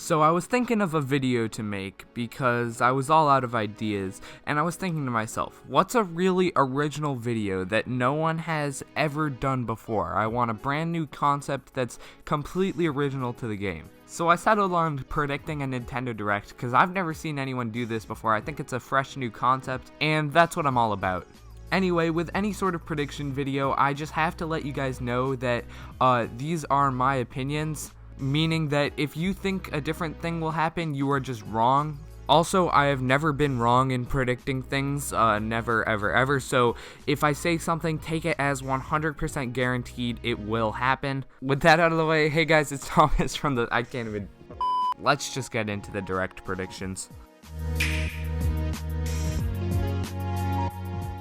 So I was thinking of a video to make because I was all out of ideas, and I was thinking to myself, what's a really original video that no one has ever done before? I want a brand new concept that's completely original to the game. So I settled on predicting a Nintendo Direct because I've never seen anyone do this before. I think it's a fresh new concept, and that's what I'm all about. Anyway, with any sort of prediction video, I just have to let you guys know that these are my opinions. Meaning that if you think a different thing will happen, you are just wrong. Also, I have never been wrong in predicting things, never, ever, ever, so if I say something, take it as 100% guaranteed it will happen. With that out of the way, hey guys, it's Thomas from the, let's just get into the direct predictions.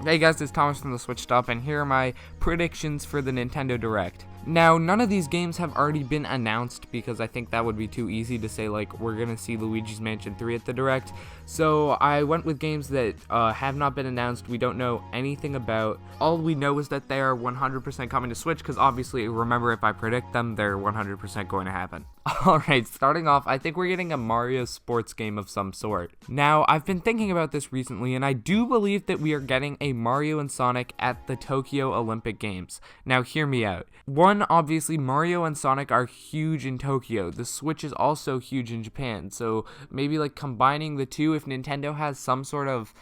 Hey guys, it's Thomas from the Switch Stop, and here are my predictions for the Nintendo Direct. Now, none of these games have already been announced because I think that would be too easy to say, like, we're gonna see Luigi's Mansion 3 at the Direct. So I went with games that have not been announced, we don't know anything about. All we know is that they are 100% coming to Switch because obviously, remember, if I predict them, they're 100% going to happen. Alright, starting off, I think we're getting a Mario sports game of some sort. Now, I've been thinking about this recently, and I do believe that we are getting a Mario and Sonic at the Tokyo Olympic Games. Now, hear me out. One, obviously, Mario and Sonic are huge in Tokyo. The Switch is also huge in Japan, so maybe, like, combining the two, if Nintendo has some sort of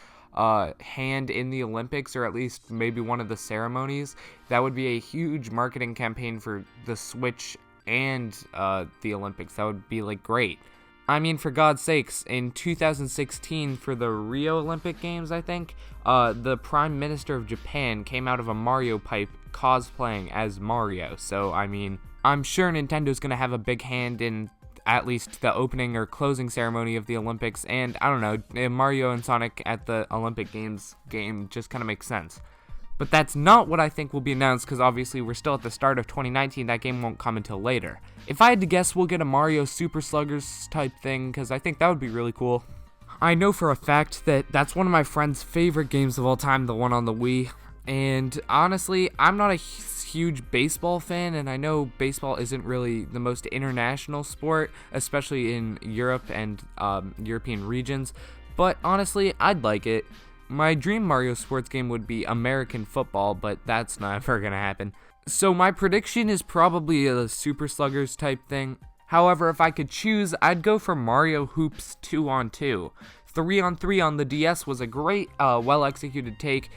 hand in the Olympics, or at least maybe one of the ceremonies, that would be a huge marketing campaign for the Switch and the Olympics. That would be, like, great. I mean, for God's sakes, in 2016 for the Rio Olympic Games, I think, the Prime Minister of Japan came out of a Mario pipe cosplaying as Mario. So, I mean, I'm sure Nintendo's gonna have a big hand in at least the opening or closing ceremony of the Olympics, and I don't know, Mario and Sonic at the Olympic Games game just kind of makes sense. But that's not what I think will be announced because obviously we're still at the start of 2019, that game won't come until later. If I had to guess, we'll get a Mario Super Sluggers type thing because I think that would be really cool. I know for a fact that that's one of my friend's favorite games of all time, the one on the Wii. And honestly, I'm not a huge baseball fan, and I know baseball isn't really the most international sport, especially in Europe and European regions. But honestly, I'd like it. My dream Mario sports game would be American football, but that's never gonna happen. So my prediction is probably a Super Sluggers type thing. However, if I could choose, I'd go for Mario Hoops 2-on-2. 3-on-3 on the DS was a great, well-executed take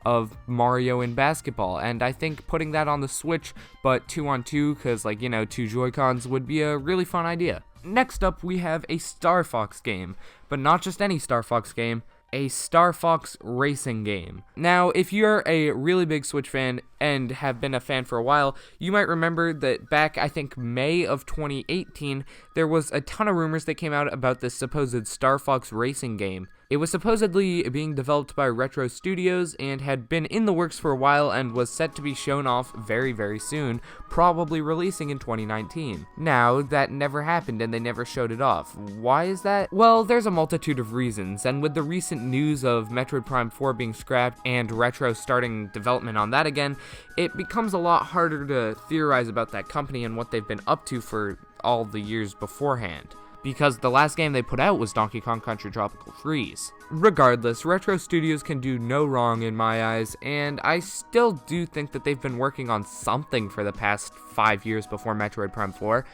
of Mario in basketball, and I think putting that on the Switch, but 2-on-2, because, like, you know, 2 Joy-Cons would be a really fun idea. Next up, we have a Starfox game, but not just any Starfox game, a Starfox racing game. Now, if you're a really big Switch fan and have been a fan for a while, you might remember that back, I think, May of 2018, there was a ton of rumors that came out about this supposed Starfox racing game. It was supposedly being developed by Retro Studios and had been in the works for a while and was set to be shown off very, very soon, probably releasing in 2019. Now, that never happened and they never showed it off. Why is that? Well, there's a multitude of reasons, and with the recent news of Metroid Prime 4 being scrapped and Retro starting development on that again, it becomes a lot harder to theorize about that company and what they've been up to for all the years beforehand, because the last game they put out was Donkey Kong Country Tropical Freeze. Regardless, Retro Studios can do no wrong in my eyes, and I still do think that they've been working on something for the past 5 years before Metroid Prime 4.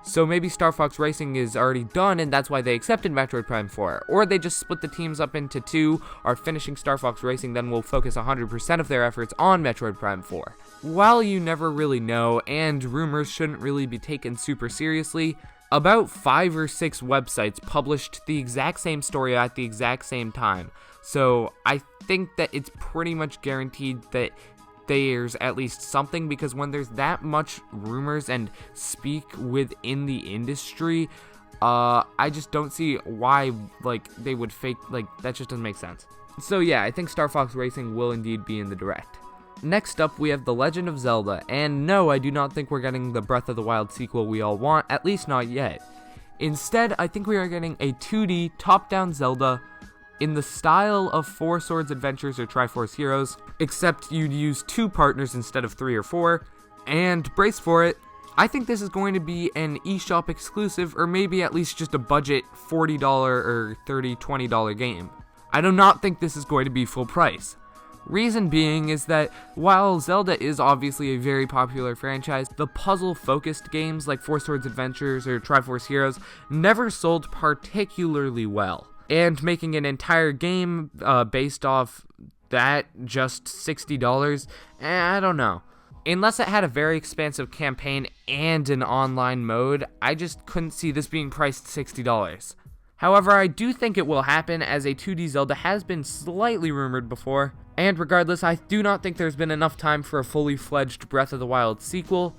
So maybe Starfox Racing is already done and that's why they accepted Metroid Prime 4. Or they just split the teams up into two, are finishing Starfox Racing, then will focus 100% of their efforts on Metroid Prime 4. While you never really know, and rumors shouldn't really be taken super seriously, about 5 or 6 websites published the exact same story at the exact same time. So I think that it's pretty much guaranteed that there's at least something, because when there's that much rumors and speak within the industry, I just don't see why, like, they would fake, like, that just doesn't make sense. So yeah, I think Starfox Racing will indeed be in the Direct. Next up, we have The Legend of Zelda, and no, I do not think we're getting the Breath of the Wild sequel we all want, at least not yet. Instead, I think we are getting a 2D top-down Zelda in the style of Four Swords Adventures or Triforce Heroes, except you'd use 2 partners instead of 3 or 4, and brace for it, I think this is going to be an eShop exclusive, or maybe at least just a budget $40 or $30, $20 game. I do not think this is going to be full price. Reason being is that while Zelda is obviously a very popular franchise, the puzzle-focused games like Four Swords Adventures or Triforce Heroes never sold particularly well. And making an entire game based off that just $60, I don't know. Unless it had a very expansive campaign and an online mode, I just couldn't see this being priced $60. However, I do think it will happen, as a 2D Zelda has been slightly rumored before, and regardless, I do not think there's been enough time for a fully fledged Breath of the Wild sequel.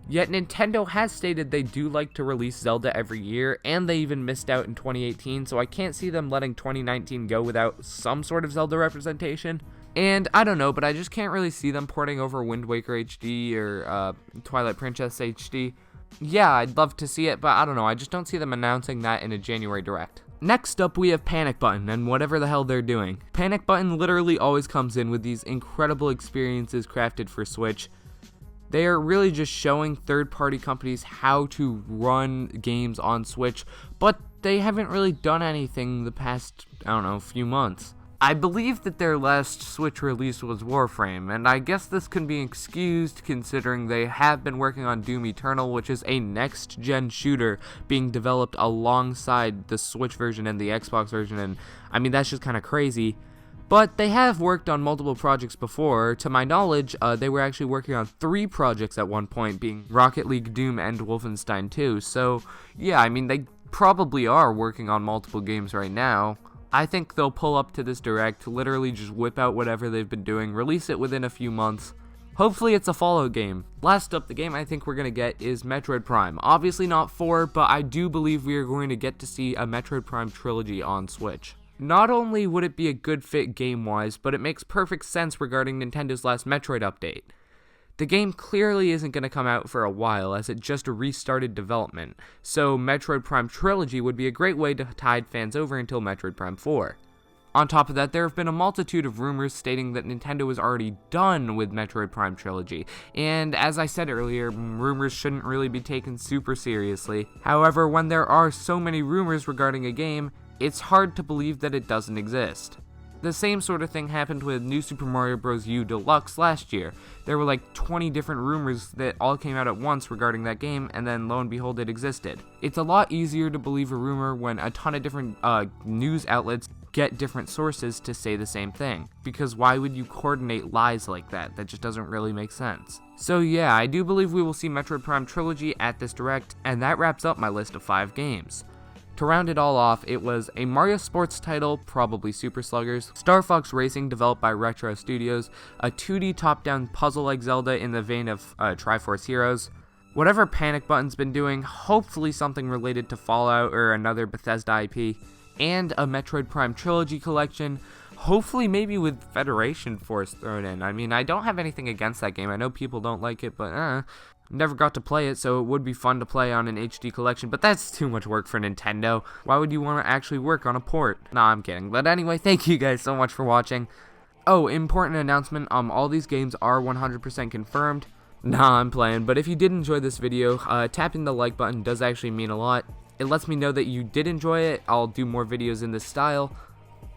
Yet Nintendo has stated they do like to release Zelda every year, and they even missed out in 2018, so I can't see them letting 2019 go without some sort of Zelda representation. And I don't know, but I just can't really see them porting over Wind Waker HD or Twilight Princess HD. Yeah, I'd love to see it, but I don't know, I just don't see them announcing that in a January Direct. Next up, we have Panic Button and whatever the hell they're doing. Panic Button literally always comes in with these incredible experiences crafted for Switch. They are really just showing third-party companies how to run games on Switch, but they haven't really done anything the past, I don't know, few months. I believe that their last Switch release was Warframe, and I guess this can be excused considering they have been working on Doom Eternal, which is a next-gen shooter being developed alongside the Switch version and the Xbox version, and I mean, that's just kind of crazy. But they have worked on multiple projects before. To my knowledge, they were actually working on 3 projects at one point, being Rocket League, Doom, and Wolfenstein 2, so yeah, I mean, they probably are working on multiple games right now. I think they'll pull up to this Direct, literally just whip out whatever they've been doing, release it within a few months. Hopefully it's a Fallout game. Last up, the game I think we're going to get is Metroid Prime. Obviously not 4, but I do believe we are going to get to see a Metroid Prime trilogy on Switch. Not only would it be a good fit game-wise, but it makes perfect sense regarding Nintendo's last Metroid update. The game clearly isn't going to come out for a while, as it just restarted development, so Metroid Prime Trilogy would be a great way to tide fans over until Metroid Prime 4. On top of that, there have been a multitude of rumors stating that Nintendo is already done with Metroid Prime Trilogy, and as I said earlier, rumors shouldn't really be taken super seriously. However, when there are so many rumors regarding a game, it's hard to believe that it doesn't exist. The same sort of thing happened with New Super Mario Bros. U Deluxe last year. There were like 20 different rumors that all came out at once regarding that game, and then lo and behold it existed. It's a lot easier to believe a rumor when a ton of different news outlets get different sources to say the same thing. Because why would you coordinate lies like that? That just doesn't really make sense. So yeah, I do believe we will see Metroid Prime Trilogy at this Direct, and that wraps up my list of 5 games. To round it all off, it was a Mario Sports title, probably Super Sluggers, Starfox Racing developed by Retro Studios, a 2D top-down puzzle like Zelda in the vein of Triforce Heroes, whatever Panic Button's been doing, hopefully something related to Fallout or another Bethesda IP, and a Metroid Prime Trilogy collection, hopefully maybe with Federation Force thrown in. I mean, I don't have anything against that game, I know people don't like it, but never got to play it, so it would be fun to play on an HD collection, but that's too much work for Nintendo. Why would you want to actually work on a port? Nah, I'm kidding. But anyway, thank you guys so much for watching. Oh, important announcement, all these games are 100% confirmed. Nah, I'm playing, but if you did enjoy this video, tapping the like button does actually mean a lot. It lets me know that you did enjoy it. I'll do more videos in this style.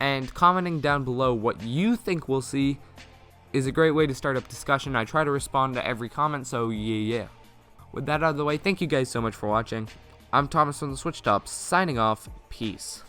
And commenting down below what you think we'll see is a great way to start up discussion. I try to respond to every comment, so yeah. With that out of the way, thank you guys so much for watching. I'm Thomas from the Switch Top, signing off. Peace.